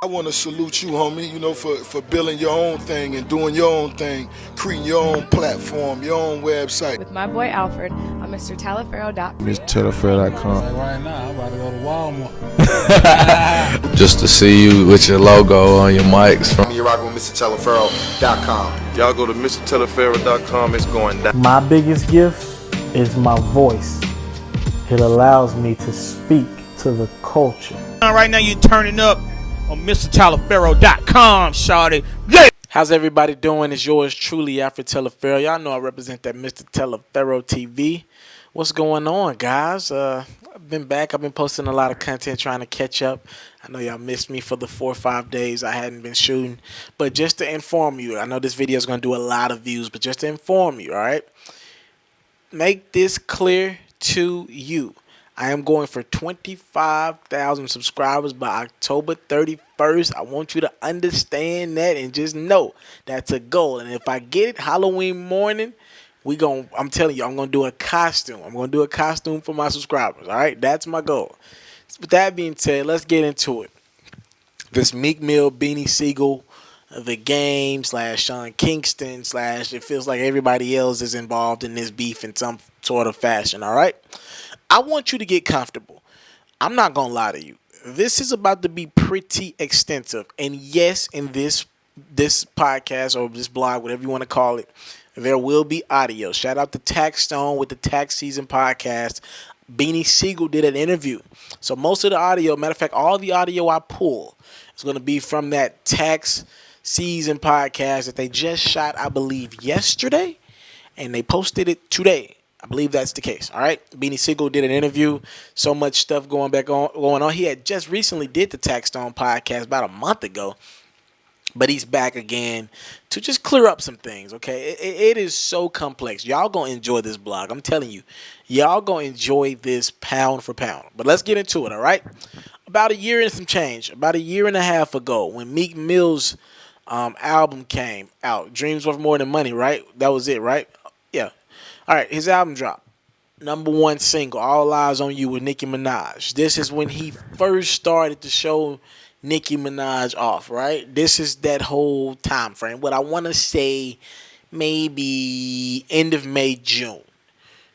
I want to salute you, homie, for building your own thing and doing your own thing, creating your own platform, your own website. With my boy Alfred on MrTaliaferro.com. MrTaliaferro.com. Right now, I'm about to go to Walmart. Just to see you with your logo on your mics. You're rocking with MrTaliaferro.com. Y'all go to MrTaliaferro.com. It's going down. My biggest gift is my voice. It allows me to speak to the culture. Right now, you're turning up on MrTaliaferro.com, shawty. Yeah! How's everybody doing? It's yours truly, Alfred Taliaferro. Y'all know I represent that Mr. Taliaferro TV. What's going on, guys? I've been back. I've been posting a lot of content, trying to catch up. I know y'all missed me for the 4 or 5 days I hadn't been shooting. But just to inform you, I know this video is going to do a lot of views, but just to inform you, all right? Make this clear to you. I am going for 25,000 subscribers by October 31st. I want you to understand that and just know that's a goal. And if I get it Halloween morning, I'm telling you, I'm going to do a costume. I'm going to do a costume for my subscribers. All right, that's my goal. With that being said, let's get into it. This Meek Mill, Beanie Sigel, the game / Sean Kingston / it feels like everybody else is involved in this beef in some sort of fashion. All right. I want you to get comfortable. I'm not going to lie to you. This is about to be pretty extensive. And yes, in this podcast or this blog, whatever you want to call it, there will be audio. Shout out to Tax Stone with the Tax Season podcast. Beanie Sigel did an interview. So most of the audio, matter of fact, all the audio I pull is going to be from that Tax Season podcast that they just shot, I believe, yesterday. And they posted it today. I believe that's the case. All right. Beanie Sigel did an interview. So much stuff going on. He had just recently did the Tax Stone podcast about a month ago. But he's back again to just clear up some things, okay? It is so complex. Y'all going to enjoy this blog. I'm telling you. Y'all going to enjoy this pound for pound. But let's get into it, all right? About a year and some change, about a year and a half ago, when Meek Mill's album came out, Dreams Worth More Than Money, right? That was it, right? Yeah. All right, his album dropped. #1 single, All Eyes on You with Nicki Minaj. This is when he first started to show Nicki Minaj off, right? This is that whole time frame. What I want to say, maybe end of May, June.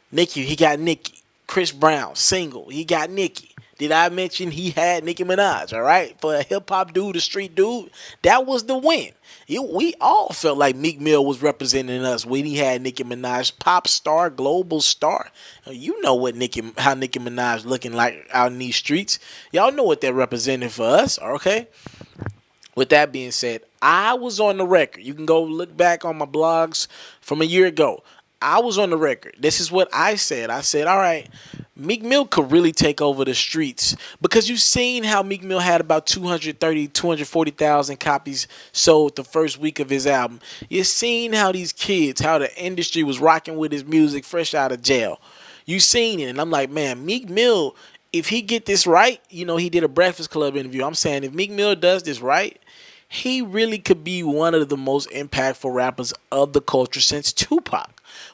Nicki, he got Nicki. Chris Brown, single, he got Nicki. Did I mention he had Nicki Minaj, all right? For a hip-hop dude, a street dude, that was the win. We all felt like Meek Mill was representing us when he had Nicki Minaj, pop star, global star. You know how Nicki Minaj looking like out in these streets. Y'all know what they're representing for us, okay? With that being said, I was on the record. You can go look back on my blogs from a year ago. I was on the record. This is what I said. I said, all right, Meek Mill could really take over the streets because you've seen how Meek Mill had about 240,000 copies sold the first week of his album. You've seen how these kids, how the industry was rocking with his music fresh out of jail. You've seen it. And I'm like, man, Meek Mill, if he get this right, he did a Breakfast Club interview. I'm saying if Meek Mill does this right, he really could be one of the most impactful rappers of the culture since Tupac.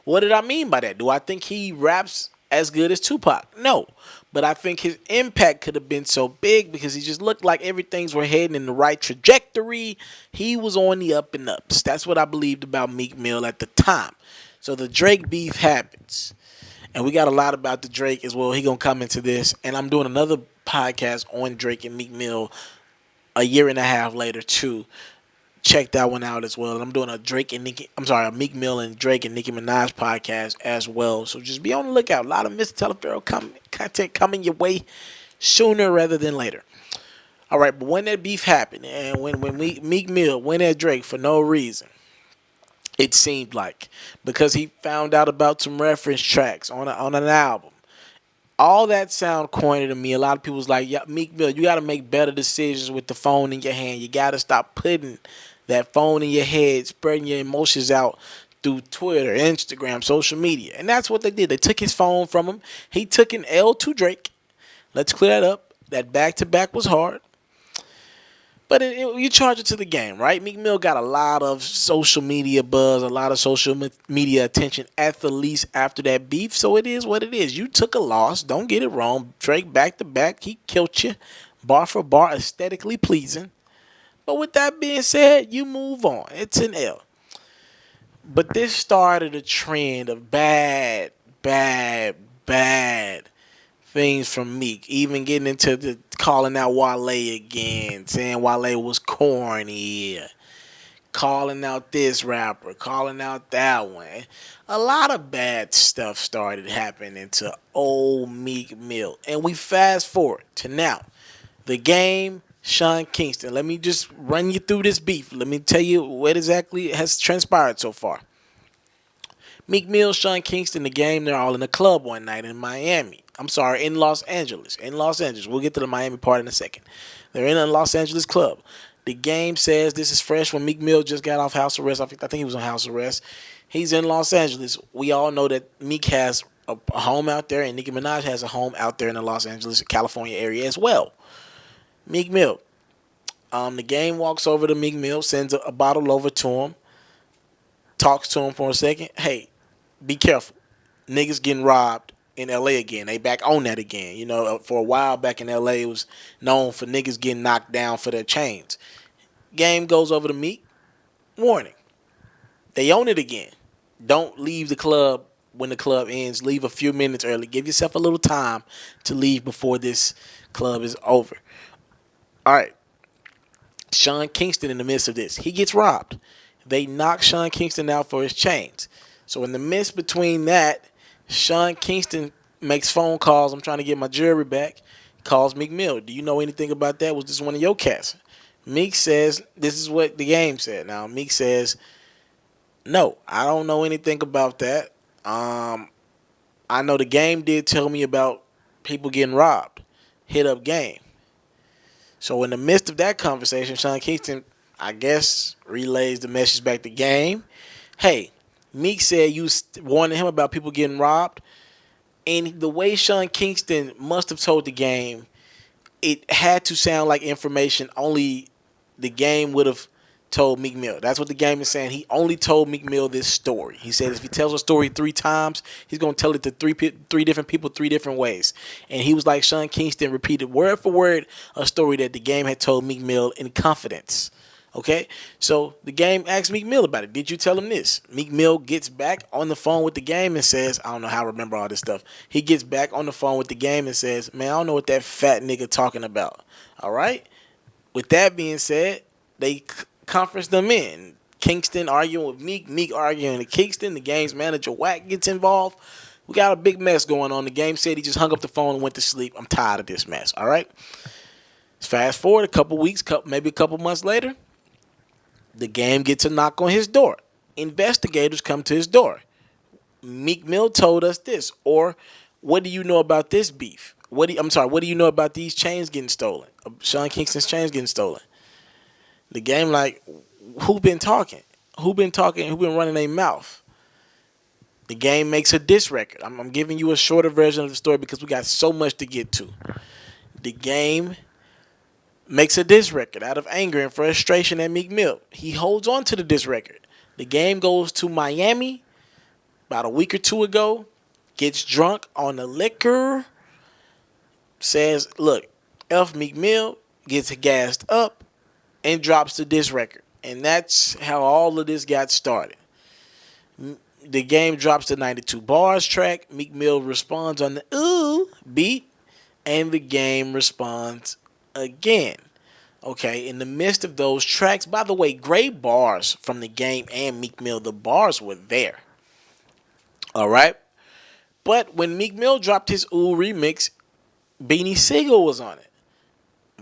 What did I mean by that? Do I think he raps as good as Tupac? No. But I think his impact could have been so big because he just looked like everything's were heading in the right trajectory. He was on the up and ups. That's what I believed about Meek Mill at the time. So the Drake beef happens. And we got a lot about the Drake as well. He going to come into this. And I'm doing another podcast on Drake and Meek Mill a year and a half later too. Check that one out as well. And I'm doing a Meek Mill and Drake and Nicki Minaj podcast as well. So just be on the lookout. A lot of Mr. Taliaferro content coming your way sooner rather than later. All right, but when that beef happened and when Meek Mill went at Drake for no reason, it seemed like because he found out about some reference tracks on an album. All that sound corny to me. A lot of people was like, yeah, Meek Mill, you got to make better decisions with the phone in your hand. You got to stop putting that phone in your head, spreading your emotions out through Twitter, Instagram, social media. And that's what they did. They took his phone from him. He took an L to Drake. Let's clear that up. That back-to-back was hard. But you charge it to the game, right? Meek Mill got a lot of social media buzz, a lot of social media attention at the least after that beef. So it is what it is. You took a loss. Don't get it wrong. Drake back-to-back. He killed you. Bar for bar, aesthetically pleasing. But with that being said, you move on. It's an L. But this started a trend of bad, bad, bad things from Meek. Even getting into the calling out Wale again, saying Wale was corny, calling out this rapper, calling out that one. A lot of bad stuff started happening to old Meek Mill. And we fast forward to now. The Game, Sean Kingston. Let me just run you through this beef. Let me tell you what exactly has transpired so far. Meek Mill, Sean Kingston, The Game, they're all in a club one night in Miami. I'm sorry, in Los Angeles. In Los Angeles. We'll get to the Miami part in a second. They're in a Los Angeles club. The Game says this is fresh when Meek Mill just got off house arrest. I think he was on house arrest. He's in Los Angeles. We all know that Meek has a home out there, and Nicki Minaj has a home out there in the Los Angeles, California area as well. Meek Mill. The Game walks over to Meek Mill, sends a bottle over to him, talks to him for a second. Hey, be careful. Niggas getting robbed in L.A. again. They back on that again. You know, for a while back in L.A., it was known for niggas getting knocked down for their chains. Game goes over to Meek. Warning. They own it again. Don't leave the club when the club ends. Leave a few minutes early. Give yourself a little time to leave before this club is over. All right. Sean Kingston in the midst of this. He gets robbed. They knock Sean Kingston out for his chains. So in the midst between that, Sean Kingston makes phone calls. I'm trying to get my jewelry back. Calls Meek Mill. Do you know anything about that? Was this one of your cats? Meek says, this is what the Game said. Now, Meek says, no, I don't know anything about that. I know the Game did tell me about people getting robbed. Hit up Game. So in the midst of that conversation, Sean Kingston, I guess, relays the message back to Game. Hey, Meek said you warning him about people getting robbed. And the way Sean Kingston must have told the Game, it had to sound like information only the Game would have told Meek Mill. That's what the Game is saying. He only told Meek Mill this story. He said if he tells a story 3 times, he's going to tell it to three different people 3 different ways. And he was like, Sean Kingston repeated word for word a story that the Game had told Meek Mill in confidence. Okay? So the Game asked Meek Mill about it. Did you tell him this? Meek Mill gets back on the phone with the Game and says, I don't know how I remember all this stuff. He gets back on the phone with the Game and says, man, I don't know what that fat nigga talking about. All right? With that being said, they conference them in. Kingston arguing with Meek, Meek arguing with Kingston. The Game's manager Wack gets involved. We got a big mess going on. The Game said he just hung up the phone and went to sleep. I'm tired of this mess. All right? Fast forward a couple weeks, maybe a couple months later, the Game gets a knock on his door. Investigators come to his door. Meek Mill told us this. Or, what do you know about this beef? What do you know about these chains getting stolen? Sean Kingston's chains getting stolen. The Game like, who been talking? Who been running their mouth? The Game makes a diss record. I'm giving you a shorter version of the story because we got so much to get to. The Game makes a diss record out of anger and frustration at Meek Mill. He holds on to the diss record. The Game goes to Miami about a week or 2 ago, gets drunk on the liquor, says, look, F Meek Mill, gets gassed up, and drops the diss record. And that's how all of this got started. The Game drops the 92 bars track. Meek Mill responds on the ooh beat, and the Game responds again. Okay, in the midst of those tracks, by the way, great bars from the Game and Meek Mill. The bars were there. All right? But when Meek Mill dropped his ooh remix, Beanie Sigel was on it.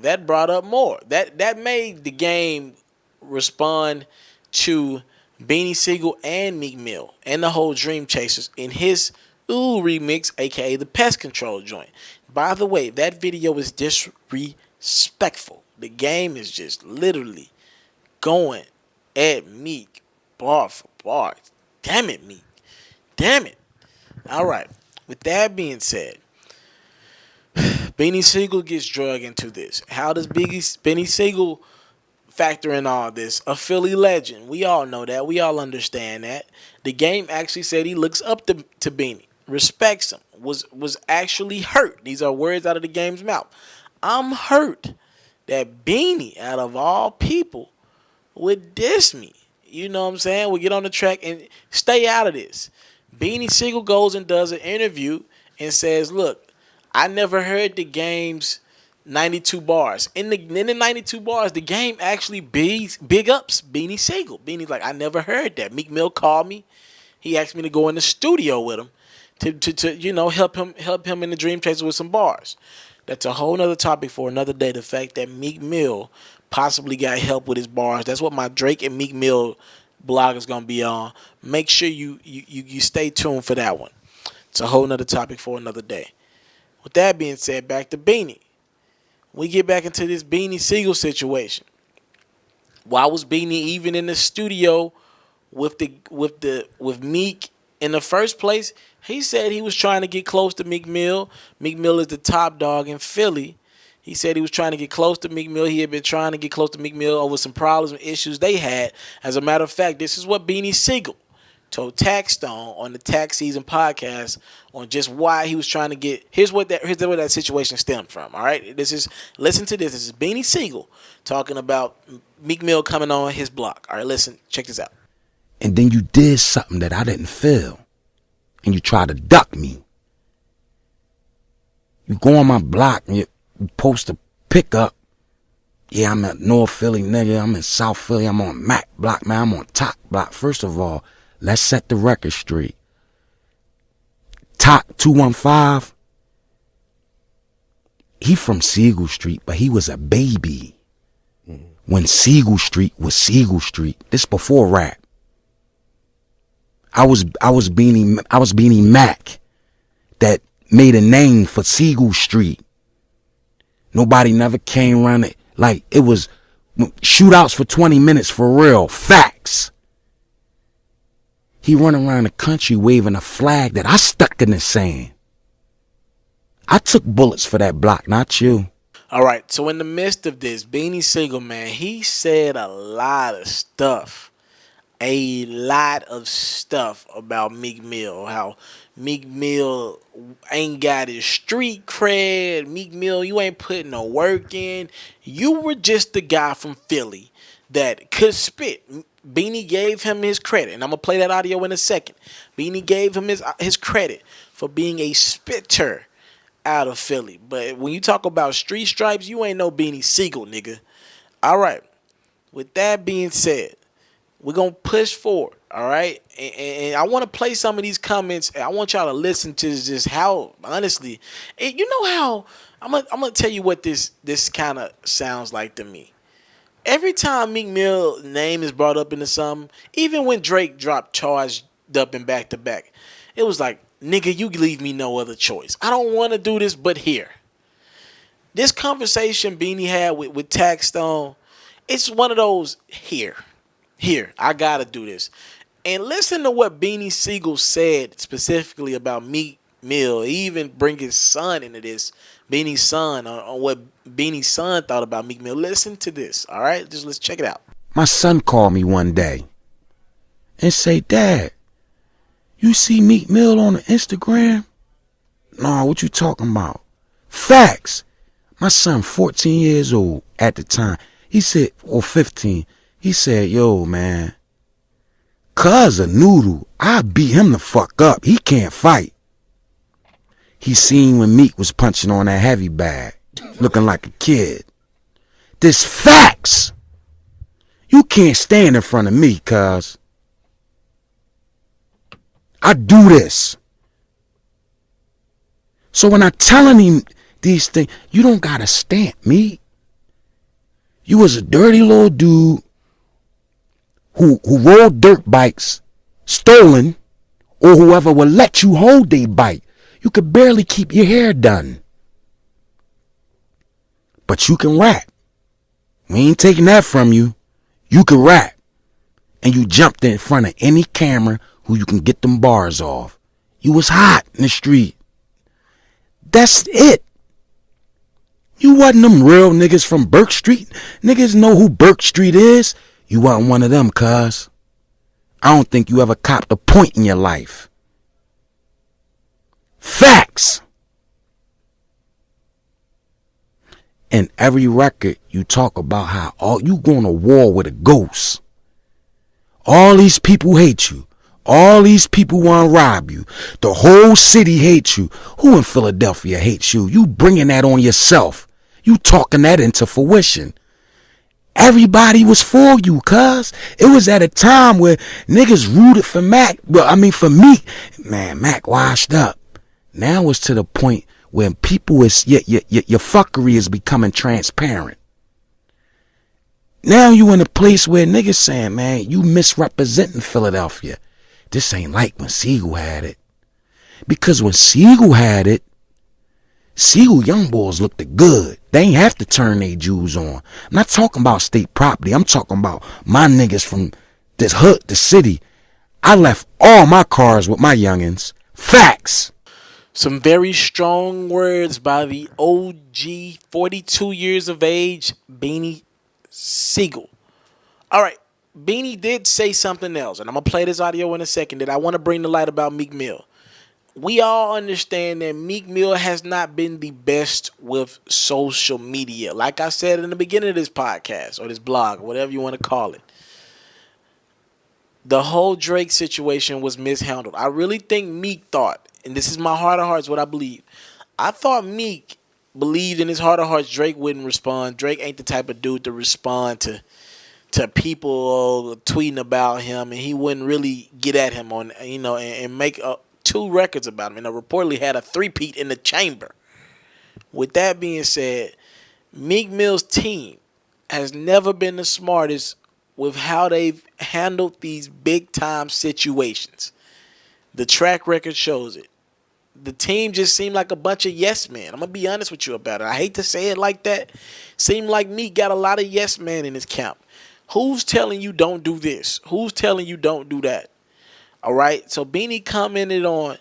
That brought up more. That made the Game respond to Beanie Sigel and Meek Mill and the whole Dream Chasers in his ooh remix, aka the Pest Control joint. By the way, that video is disrespectful. The Game is just literally going at Meek bar for bar. Damn it, Meek. Damn it. All right. With that being said, Beanie Sigel gets drug into this. How does Beanie Sigel factor in all this? A Philly legend. We all know that. We all understand that. The Game actually said he looks up to Beanie, respects him, was actually hurt. These are words out of the Game's mouth. I'm hurt that Beanie, out of all people, would diss me. You know what I'm saying? We get on the track and stay out of this. Beanie Sigel goes and does an interview and says, look, I never heard the game's 92 bars. In the 92 bars, the game actually big ups Beanie Sigel. Beanie's like, I never heard that. Meek Mill called me. He asked me to go in the studio with him to you know, help him in the Dream Chaser with some bars. That's a whole nother topic for another day. The fact that Meek Mill possibly got help with his bars. That's what my Drake and Meek Mill blog is gonna be on. Make sure you stay tuned for that one. It's a whole nother topic for another day. With that being said, back to Beanie. We get back into this Beanie Sigel situation. Why was Beanie even in the studio with Meek in the first place? He said he was trying to get close to Meek Mill. Meek Mill is the top dog in Philly. He said he was trying to get close to Meek Mill. He had been trying to get close to Meek Mill over some problems and issues they had. As a matter of fact, this is what Beanie Sigel told Taxstone on the Tax Season podcast on just why he was trying to get. Here's where that situation stemmed from. All right, listen to this. This is Beanie Sigel talking about Meek Mill coming on his block. All right, listen, check this out. And then you did something that I didn't feel, and you tried to duck me. You go on my block and you post a pickup. Yeah, I'm at North Philly, nigga. I'm in South Philly. I'm on Mac block, man. I'm on Top block. First of all, let's set the record straight. Top 215, he from Sigel Street, but he was a baby when Sigel Street was Sigel Street. This before rap. I was Beanie Mac that made a name for Sigel Street. Nobody never came around it. Like, it was shootouts for 20 minutes for real. Facts. He run around the country waving a flag that I stuck in the sand. I took bullets for that block, not you. All right, so in the midst of this, Beanie Sigel, man, he said a lot of stuff. A lot of stuff about Meek Mill. How Meek Mill ain't got his street cred. Meek Mill, you ain't putting no work in. You were just the guy from Philly that could spit. Beanie gave him his credit, and I'm going to play that audio in a second. Beanie gave him his credit for being a spitter out of Philly. But when you talk about street stripes, you ain't no Beanie Sigel, nigga. All right. With that being said, we're going to push forward, all right? And I want to play some of these comments. I want y'all to listen to just how, honestly, you know how, I'm gonna tell you what this kind of sounds like to me. Every time Meek Mill's name is brought up into something, even when Drake dropped Charged Up in Back to Back, it was like, nigga, you leave me no other choice. I don't want to do this, but here. This conversation Beanie had with Taxstone, it's one of those here, I gotta do this. And listen to what Beanie Sigel said specifically about Meek Mill. He even bring his son into this, Beanie's son, on what Beanie's son thought about Meek Mill. Listen to this, all right? Just let's check it out. My son called me one day and say, Dad, you see Meek Mill on the Instagram? No, what you talking about? Facts. My son, 14 years old at the time. He said, or 15. He said, yo, man, cuz a noodle. I beat him the fuck up. He can't fight. He seen when Meek was punching on that heavy bag, looking like a kid. This facts. You can't stand in front of me, cuz. I do this. So when I'm telling him these things, you don't gotta stamp me. You was a dirty little dude who rode dirt bikes, stolen, or whoever will let you hold their bike. You could barely keep your hair done. But you can rap. We ain't taking that from you. You can rap. And you jumped in front of any camera who you can get them bars off. You was hot in the street. That's it. You wasn't them real niggas from Burke Street. Niggas know who Burke Street is. You wasn't one of them, cuz. I don't think you ever copped a point in your life. Facts. In every record, you talk about how all you going to war with a ghost. All these people hate you. All these people want to rob you. The whole city hates you. Who in Philadelphia hates you? You bringing that on yourself. You talking that into fruition. Everybody was for you, cuz. It was at a time where niggas rooted for Mac. Well, I mean for Meek. Man, Mac washed up. Now it's to the point when people is your fuckery is becoming transparent. Now you in a place where niggas saying, man, you misrepresenting Philadelphia. This ain't like when Sigel had it. Because when Sigel had it, Sigel young boys looked good. They ain't have to turn their Jews on. I'm not talking about state property. I'm talking about my niggas from this hood, the city. I left all my cars with my youngins. Facts. Some very strong words by the OG, 42 years of age, Beanie Sigel. All right, Beanie did say something else, and I'm going to play this audio in a second that I want to bring to light about Meek Mill. We all understand that Meek Mill has not been the best with social media. Like I said in the beginning of this podcast or this blog, whatever you want to call it. The whole Drake situation was mishandled. I really think Meek thought, and this is my heart of hearts, what I believe. I thought Meek believed in his heart of hearts Drake wouldn't respond. Drake ain't the type of dude to respond to people tweeting about him, and he wouldn't really get at him on, and make 2 records about him. And reportedly had a 3-peat in the chamber. With that being said, Meek Mill's team has never been the smartest with how they've handled these big time situations. The track record shows it. The team just seemed like a bunch of yes men. I'm going to be honest with you about it. I hate to say it like that. Seemed like Meek got a lot of yes men in his camp. Who's telling you don't do this? Who's telling you don't do that? All right. So Beanie commented on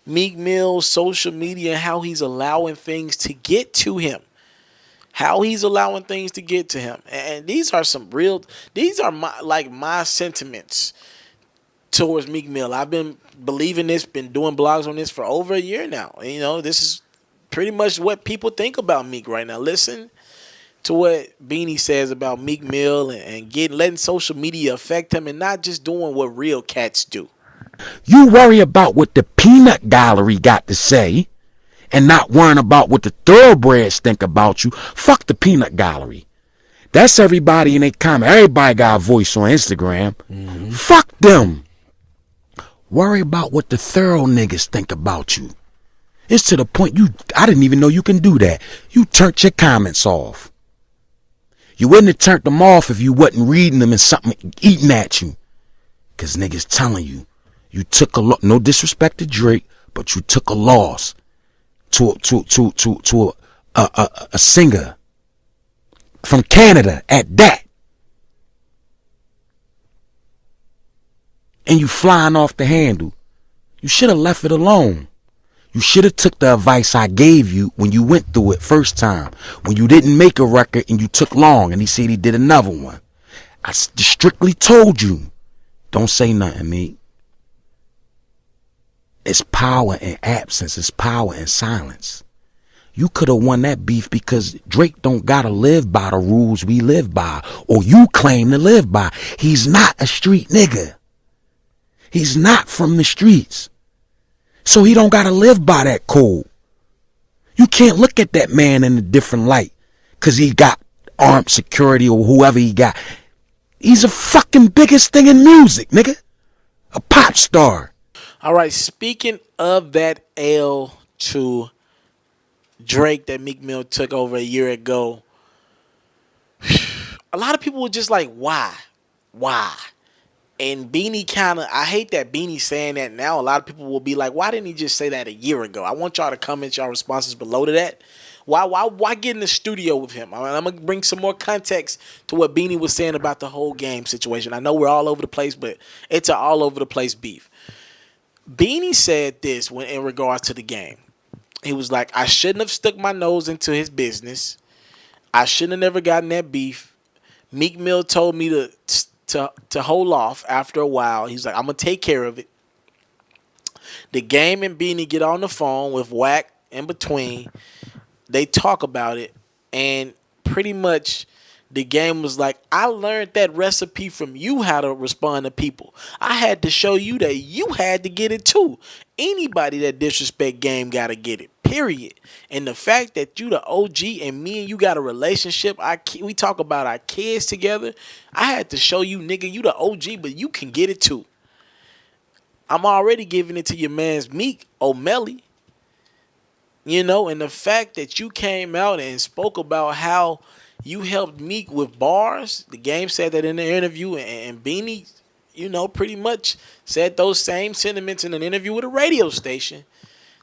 Meek Mill's social media and how he's allowing things to get to him. And these are my sentiments towards Meek Mill. I've been believing this, been doing blogs on this for over a year now. This is pretty much what people think about Meek right now. Listen to what Beanie says about Meek Mill and letting social media affect him and not just doing what real cats do. You worry about what the peanut gallery got to say and not worrying about what the thoroughbreds think about you. Fuck the peanut gallery. That's everybody in their comment. Everybody got a voice on Instagram. Mm-hmm. Fuck them. Worry about what the thorough niggas think about you. It's to the point I didn't even know you can do that. You turned your comments off. You wouldn't have turned them off if you wasn't reading them and something eating at you. Cause niggas telling you took no disrespect to Drake, but you took a loss to a singer from Canada at that. And you flying off the handle. You should have left it alone. You should have took the advice I gave you when you went through it first time. When you didn't make a record and you took long and he said he did another one. I strictly told you, don't say nothing, Meek. It's power in absence. It's power in silence. You could have won that beef because Drake don't gotta live by the rules we live by or you claim to live by. He's not a street nigga. He's not from the streets. So he don't gotta live by that code. You can't look at that man in a different light because he got armed security or whoever he got. He's a fucking biggest thing in music, nigga. A pop star. All right, speaking of that L to Drake that Meek Mill took over a year ago, a lot of people were just like, why? And Beanie I hate that Beanie saying that now. A lot of people will be like, why didn't he just say that a year ago? I want y'all to comment y'all responses below to that. Why get in the studio with him? I'm going to bring some more context to what Beanie was saying about the whole game situation. I know we're all over the place, but it's an all over the place beef. Beanie said this in regards to the game. He was like, I shouldn't have stuck my nose into his business. I shouldn't have never gotten that beef. Meek Mill told me to hold off after a while. He's like, I'm going to take care of it. The game and Beanie get on the phone with Wack in between. They talk about it. And pretty much the game was like, I learned that recipe from you, how to respond to people. I had to show you that you had to get it too. Anybody that disrespect game got to get it, period. And the fact that you the OG and me and you got a relationship, we talk about our kids together. I had to show you, nigga, you the OG, but you can get it too. I'm already giving it to your man's Meek O'Malley. You know, and the fact that you came out and spoke about how you helped Meek with bars, the game said that in the interview, and Beanie, you know, pretty much said those same sentiments in an interview with a radio station.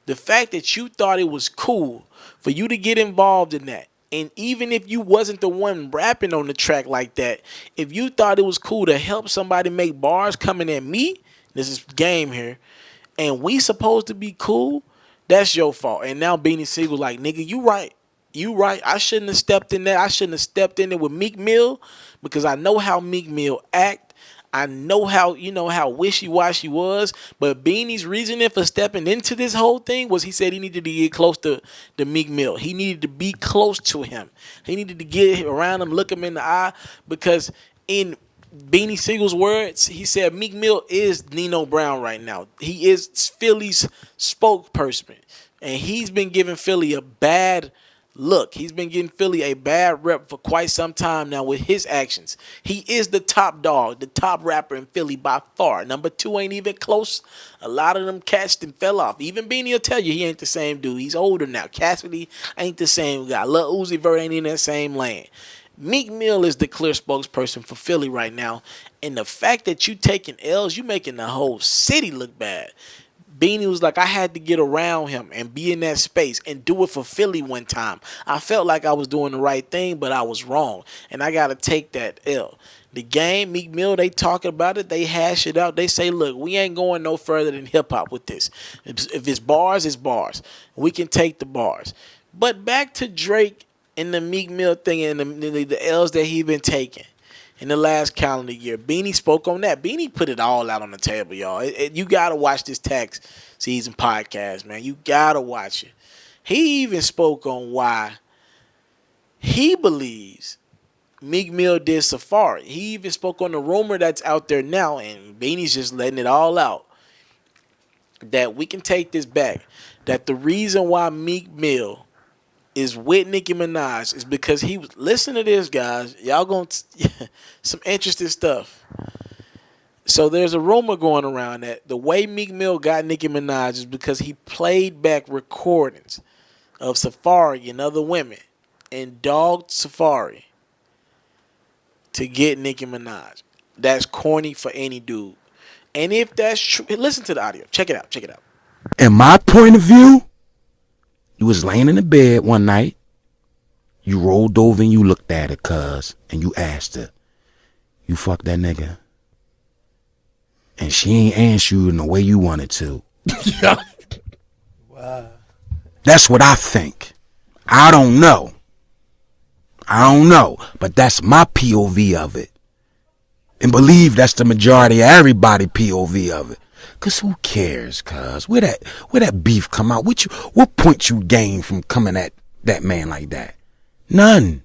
The fact that you thought it was cool for you to get involved in that, and even if you wasn't the one rapping on the track like that, if you thought it was cool to help somebody make bars coming at me, this is game here, and we supposed to be cool, that's your fault. And now Beanie Sigel like, nigga, you right. You right. I shouldn't have stepped in there. I shouldn't have stepped in there with Meek Mill because I know how Meek Mill act. I know how, you know, how wishy-washy was. But Beanie's reasoning for stepping into this whole thing was he said he needed to get close to Meek Mill. He needed to be close to him. He needed to get around him, look him in the eye, because in Beanie Siegel's words, he said Meek Mill is Nino Brown right now. He is Philly's spokesperson. And he's been giving Philly a bad look. He's been getting Philly a bad rep for quite some time now with his actions. He is the top dog, the top rapper in Philly by far. Number 2 ain't even close. A lot of them cats and fell off. Even Beanie will tell you he ain't the same dude. He's older now. Cassidy ain't the same guy. Lil Uzi Vert ain't in that same lane. Meek Mill is the clear spokesperson for Philly right now. And the fact that you taking L's, you making the whole city look bad. Beanie was like, I had to get around him and be in that space and do it for Philly one time. I felt like I was doing the right thing, but I was wrong. And I got to take that L. The game, Meek Mill, they talking about it. They hash it out. They say, look, we ain't going no further than hip-hop with this. If it's bars, it's bars. We can take the bars. But back to Drake and the Meek Mill thing and the L's that he been taking in the last calendar year. Beanie spoke on that. Beanie put it all out on the table, y'all. You got to watch this tax season podcast, man. You got to watch it. He even spoke on why he believes Meek Mill did Safari. He even spoke on the rumor that's out there now, and Beanie's just letting it all out, that we can take this back, that the reason why Meek Mill is with Nicki Minaj is because he was, listen to this, guys. Y'all going to some interesting stuff. So there's a rumor going around that the way Meek Mill got Nicki Minaj is because he played back recordings of Safari and other women and dogged Safari to get Nicki Minaj. That's corny for any dude. And if that's true, listen to the audio. Check it out. Check it out. In my point of view, you was laying in the bed one night, you rolled over and you looked at her, cuz, and you asked her, you fucked that nigga? And she ain't answer you in the way you wanted to. Wow. That's what I think. I don't know. But that's my POV of it. And believe that's the majority of everybody POV of it. Cause who cares, cuz? Where that beef come out? What point you gain from coming at that man like that? None.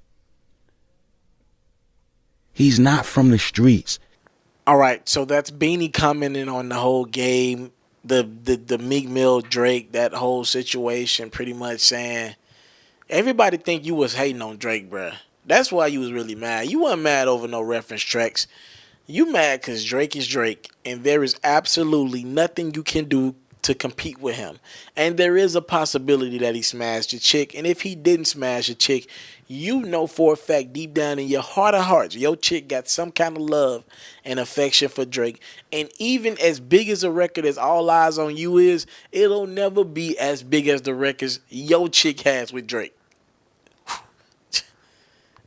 He's not from the streets. All right, so that's Beanie commenting on the whole game, the Meek Mill Drake, that whole situation, pretty much saying everybody think you was hating on Drake, bruh. That's why you was really mad. You weren't mad over no reference tracks. You mad because Drake is Drake, and there is absolutely nothing you can do to compete with him. And there is a possibility that he smashed a chick, and if he didn't smash a chick, you know for a fact deep down in your heart of hearts, your chick got some kind of love and affection for Drake. And even as big as a record as All Eyes on You is, it'll never be as big as the records your chick has with Drake.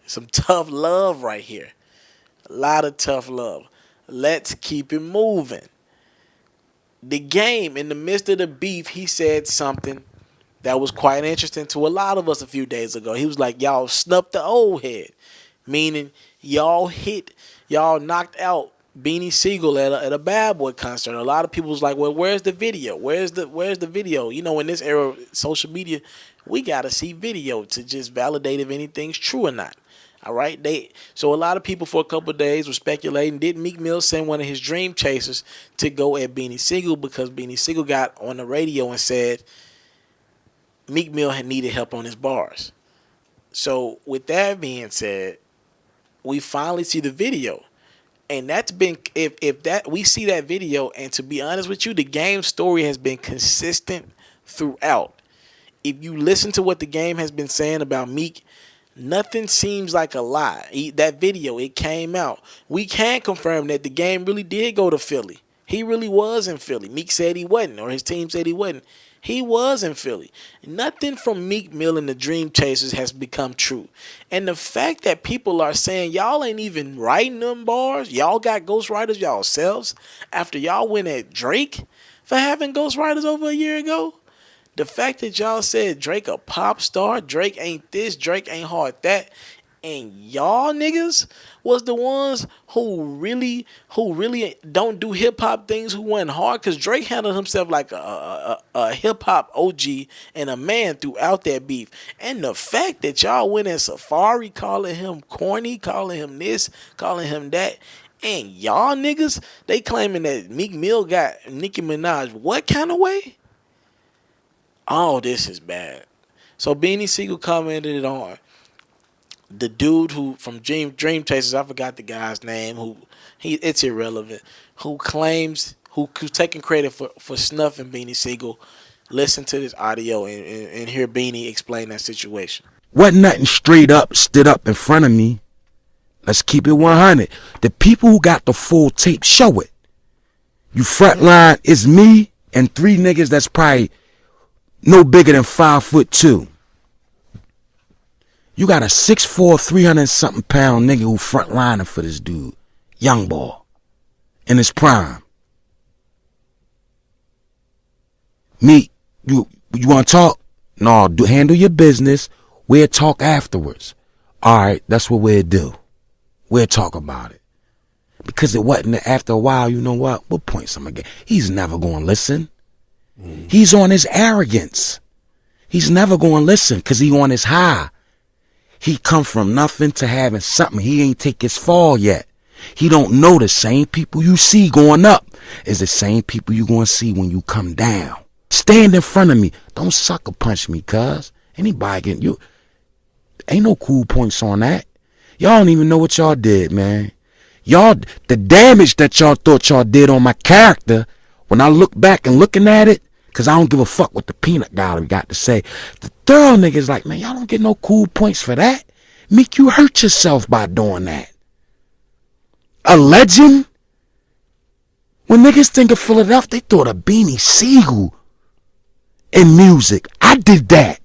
Some tough love right here. A lot of tough love. Let's keep it moving. The game, in the midst of the beef, he said something that was quite interesting to a lot of us a few days ago. He was like, y'all snuffed the old head. Meaning, y'all knocked out Beanie Sigel at a Bad Boy concert. A lot of people was like, well, where's the video? Where's the video? You know, in this era of social media, We gotta see video to just validate if anything's true or not. All right, so a lot of people for a couple of days were speculating, did Meek Mill send one of his dream chasers to go at Beanie Sigel because Beanie Sigel got on the radio and said Meek Mill had needed help on his bars. So with that being said, we finally see the video. And that's been, if that we see that video, and to be honest with you, the game story has been consistent throughout. If you listen to what the game has been saying about Meek, nothing seems like a lie. That video, it came out. We can confirm that the game really did go to Philly. He really was in Philly. Meek said he wasn't, or his team said he wasn't. He was in Philly. Nothing from Meek Mill and the Dream Chasers has become true. And the fact that people are saying y'all ain't even writing them bars, y'all got ghostwriters yourselves after y'all went at Drake for having ghostwriters over a year ago. The fact that y'all said Drake a pop star, Drake ain't this, Drake ain't hard that, and y'all niggas was the ones who really don't do hip hop things, who went hard, because Drake handled himself like a hip hop OG and a man throughout that beef. And the fact that y'all went in Safari calling him corny, calling him this, calling him that, and y'all niggas, they claiming that Meek Mill got Nicki Minaj what kind of way? Oh, this is bad. So Beanie Sigel commented on the dude who from Dream Chasers, I forgot the guy's name, it's irrelevant, who's taking credit for snuffing Beanie Sigel. Listen to this audio and hear Beanie explain that situation. Wasn't nothing straight up stood up in front of me. Let's keep it 100. The people who got the full tape show it. You frontline is me and 3 niggas that's probably no bigger than 5'2". You got a 6'4", 300-something pound nigga who frontlining for this dude, young boy, in his prime. Me, you want to talk? No, handle your business. We'll talk afterwards. All right, that's what we'll do. We'll talk about it. Because it wasn't after a while, you know what? We'll point some again. He's never going to listen. He's on his arrogance. He's never going to listen because he on his high. He come from nothing to having something. He ain't take his fall yet. He don't know the same people you see going up is the same people you going to see when you come down. Stand in front of me. Don't sucker punch me, cuz. Anybody can, you. Ain't no cool points on that. Y'all don't even know what y'all did, man. Y'all, the damage that y'all thought y'all did on my character, when I look back and looking at it, because I don't give a fuck what the peanut gallery got to say. The thorough niggas like, man, y'all don't get no cool points for that. Meek, you hurt yourself by doing that. A legend? When niggas think of Philadelphia, they thought of Beanie Sigel in music. I did that.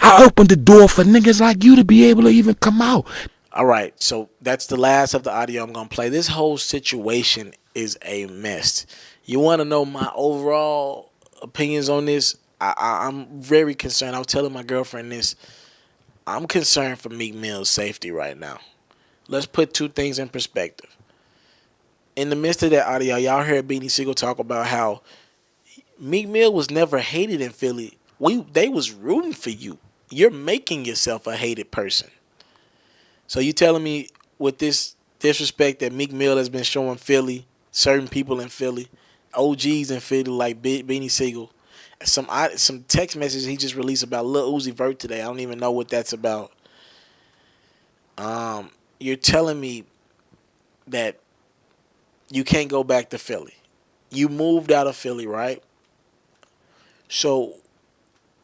I opened the door for niggas like you to be able to even come out. All right, so that's the last of the audio I'm going to play. This whole situation is a mess. You want to know my overall opinions on this? I'm very concerned. I was telling my girlfriend this. I'm concerned for Meek Mill's safety right now. Let's put 2 things in perspective. In the midst of that audio, y'all heard Beanie Sigel talk about how Meek Mill was never hated in Philly. They was rooting for you. You're making yourself a hated person. So you telling me with this disrespect that Meek Mill has been showing Philly, certain people in Philly, OGs in Philly like Beanie Sigel, some text messages he just released about Lil Uzi Vert today. I don't even know what that's about. You're telling me that you can't go back to Philly. You moved out of Philly, right? So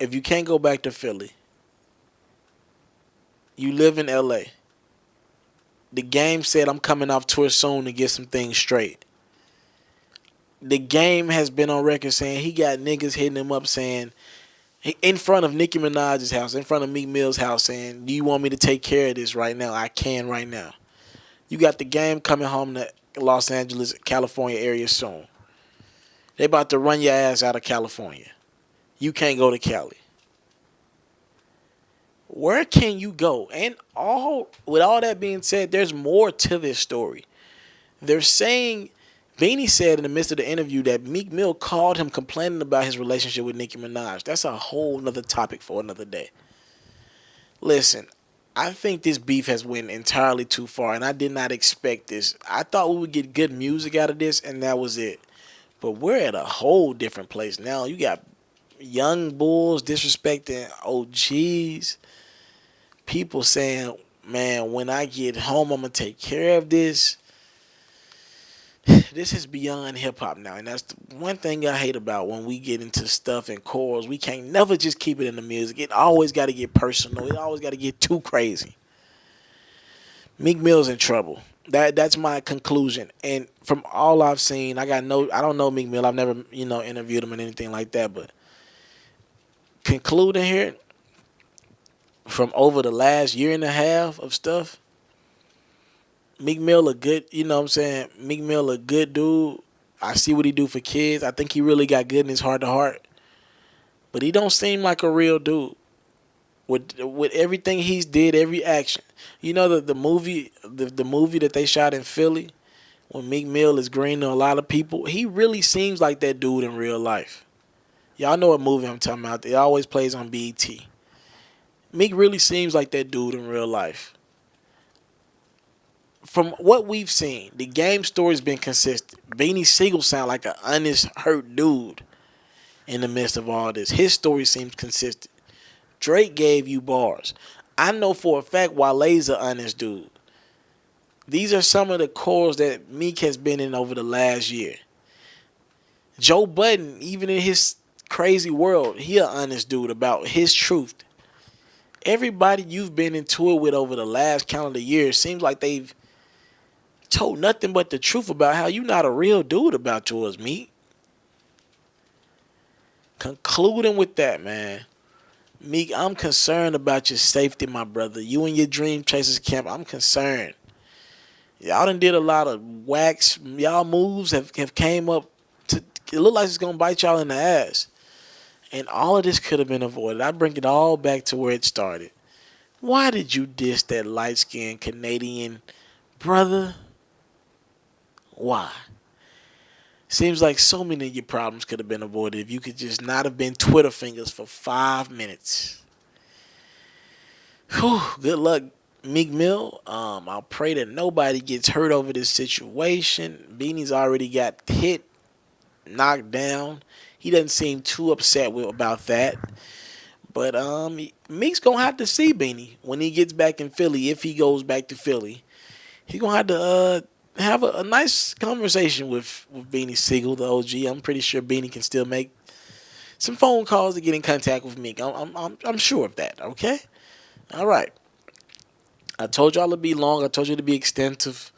if you can't go back to Philly, you live in LA. The game said I'm coming off tour soon to get some things straight. The game has been on record saying he got niggas hitting him up saying, in front of Nicki Minaj's house, in front of Meek Mill's house, saying, do you want me to take care of this right now? I can right now. You got the game coming home to Los Angeles, California area soon. They about to run your ass out of California. You can't go to Cali. Where can you go? And with all that being said, there's more to this story. They're saying Beanie said in the midst of the interview that Meek Mill called him complaining about his relationship with Nicki Minaj. That's a whole nother topic for another day. Listen, I think this beef has went entirely too far, and I did not expect this. I thought we would get good music out of this, and that was it. But we're at a whole different place now. You got young bulls disrespecting OGs. People saying, man, when I get home, I'm going to take care of this. This is beyond hip-hop now, and that's the one thing I hate about when we get into stuff and chorals. We can't never just keep it in the music. It always got to get personal. It always got to get too crazy. Meek Mill's in trouble. That's my conclusion. And from all I've seen, I don't know Meek Mill. I've never, interviewed him and anything like that, but concluding here, from over the last year and a half of stuff, Meek Mill a good, Meek Mill a good dude. I see what he do for kids. I think he really got good in his heart to heart. But he don't seem like a real dude. With everything he's did, every action. You know the movie that they shot in Philly, when Meek Mill is green to a lot of people, he really seems like that dude in real life. Y'all know what movie I'm talking about. It always plays on BET. Meek really seems like that dude in real life. From what we've seen, the game story's been consistent. Beanie Sigel sound like an honest, hurt dude in the midst of all this. His story seems consistent. Drake gave you bars. I know for a fact Wale's an honest dude. These are some of the cores that Meek has been in over the last year. Joe Budden, even in his crazy world, he an honest dude about his truth. Everybody you've been into it with over the last calendar year seems like they've told nothing but the truth about how you not a real dude about yours, Meek. Concluding with that, man. Meek, I'm concerned about your safety, my brother. You and your Dream Chasers camp, I'm concerned. Y'all done did a lot of wax. Y'all moves have came up to, it look like it's going to bite y'all in the ass. And all of this could have been avoided. I bring it all back to where it started. Why did you diss that light-skinned Canadian brother? Why? Seems like so many of your problems could have been avoided if you could just not have been Twitter fingers for 5 minutes. Whew, good luck, Meek Mill. I'll pray that nobody gets hurt over this situation. Beanie's already got hit, knocked down. He doesn't seem too upset about that. But Meek's going to have to see Beanie when he gets back in Philly. If he goes back to Philly, he's going to have a nice conversation with Beanie Sigel, the OG. I'm pretty sure Beanie can still make some phone calls to get in contact with Meek. I'm sure of that, okay? All right. I told y'all to be long. I told you to be extensive.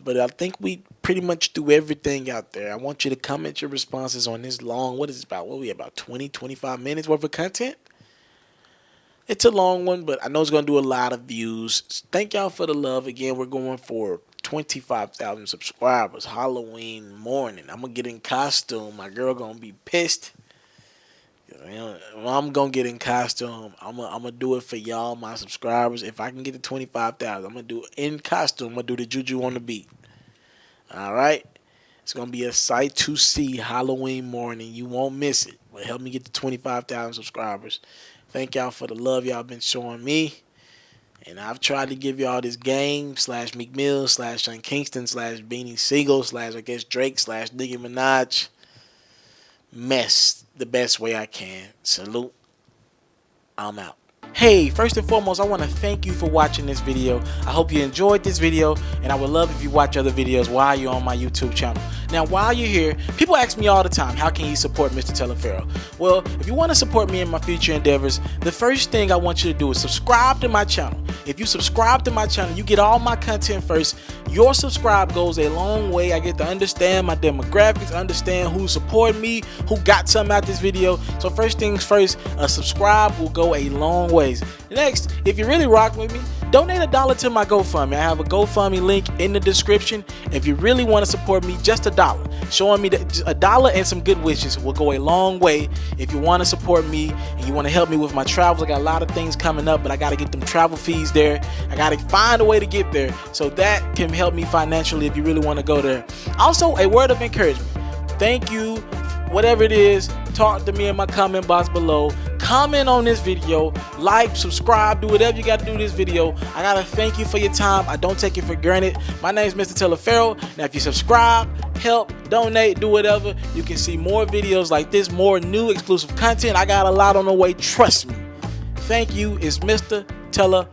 But I think we pretty much threw everything out there. I want you to comment your responses on this long, what is it about? What are we about 20, 25 minutes worth of content? It's a long one, but I know it's going to do a lot of views. Thank y'all for the love. Again, we're going for 25,000 subscribers Halloween morning. I'm going to get in costume. My girl going to be pissed. I'm going to get in costume. I'm going to do it for y'all, my subscribers. If I can get to 25,000, I'm going to do it in costume. I'm going to do the juju on the beat. All right? It's going to be a sight to see Halloween morning. You won't miss it. But help me get to 25,000 subscribers. Thank y'all for the love y'all been showing me. And I've tried to give y'all this game / Meek Mill / Sean Kingston / Beanie Sigel / I guess Drake / Nicki Minaj mess the best way I can. Salute. I'm out. Hey, first and foremost, I want to thank you for watching this video. I hope you enjoyed this video, and I would love if you watch other videos while you're on my YouTube channel. Now, while you're here, people ask me all the time, how can you support Mr. Telefero? Well, if you want to support me in my future endeavors, the first thing I want you to do is subscribe to my channel. If you subscribe to my channel, you get all my content first. Your subscribe goes a long way. I get to understand my demographics, understand who support me, who got something out this video. So first things first, a subscribe will go a long ways. Next, if you really rock with me, donate $1 to my GoFundMe. I have a GoFundMe link in the description. If you really want to support me, just $1. Showing me that $1 and some good wishes will go a long way. If you want to support me and you want to help me with my travels, I got a lot of things coming up, but I got to get them travel fees there. I got to find a way to get there, so that can help me financially if you really want to go there. Also, a word of encouragement. Thank you. Whatever it is, talk to me in my comment box below. Comment on this video, like, subscribe, do whatever you got to do in this video. I got to thank you for your time. I don't take it for granted. My name is Mr. Telefero. Now, if you subscribe, help, donate, do whatever, you can see more videos like this, more new exclusive content. I got a lot on the way. Trust me. Thank you. It's Mr. Telefero.com.